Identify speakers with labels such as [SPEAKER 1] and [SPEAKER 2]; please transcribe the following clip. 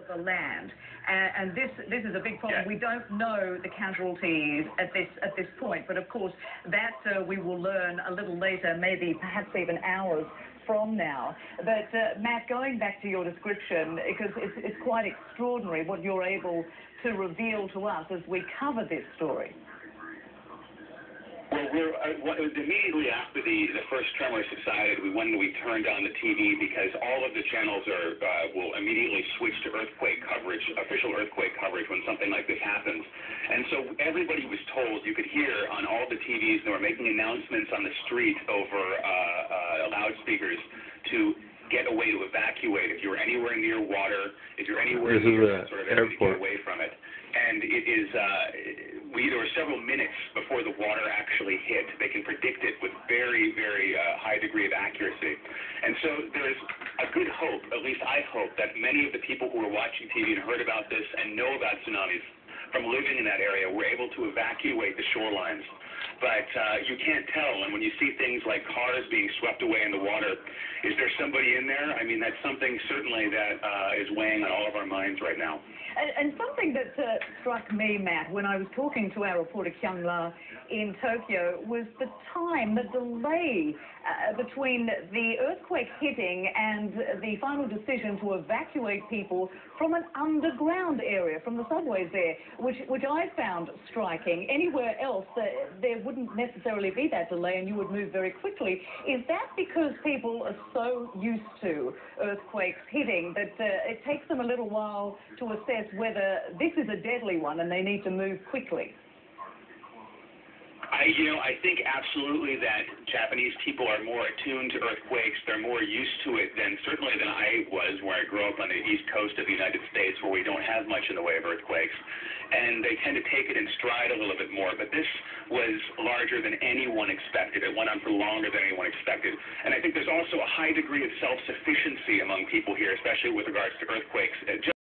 [SPEAKER 1] the land, and this is a big problem.
[SPEAKER 2] Yeah.
[SPEAKER 1] We don't know the casualties at this point, but of course that we will learn a little later, maybe perhaps even hours from now. But Matt, going back to your description, because it's quite extraordinary what you're able to reveal to us as we cover this story.
[SPEAKER 2] Well, immediately after the first tremor subsided, we turned on the TV because all of the channels will immediately switch to earthquake coverage, official earthquake coverage when something like this happens. And so everybody was told, you could hear on all the TVs, they were making announcements on the street over loudspeakers to get away, to evacuate. If you're anywhere near water, if you're anywhere near that sort of area, to get away from it. And it is, there were several minutes before the water actually hit. They can predict it with very, very high degree of accuracy. And so there's a good hope, at least I hope, that many of the people who were watching TV and heard about this and know about tsunamis from living in that area were able to evacuate the shorelines. But you can't tell, and when you see things like cars being swept away in the water, is there somebody in there? I mean, that's something certainly that is weighing on all of our minds right now.
[SPEAKER 1] And something that struck me, Matt, when I was talking to our reporter Kyung-La in Tokyo, was the time, the delay between the earthquake hitting and the final decision to evacuate people from an underground area, from the subways there, which I found striking. Anywhere else, there wouldn't necessarily be that delay and you would move very quickly. Is that because people are so used to earthquakes hitting that it takes them a little while to assess whether this is a deadly one and they need to move quickly?
[SPEAKER 2] I think absolutely that Japanese people are more attuned to earthquakes. They're more used to it certainly than I was, where I grew up on the east coast of the United States, where we don't have much in the way of earthquakes. And they tend to take it in stride a little bit more. But this was larger than anyone expected. It went on for longer than anyone expected. And I think there's also a high degree of self-sufficiency among people here, especially with regards to earthquakes.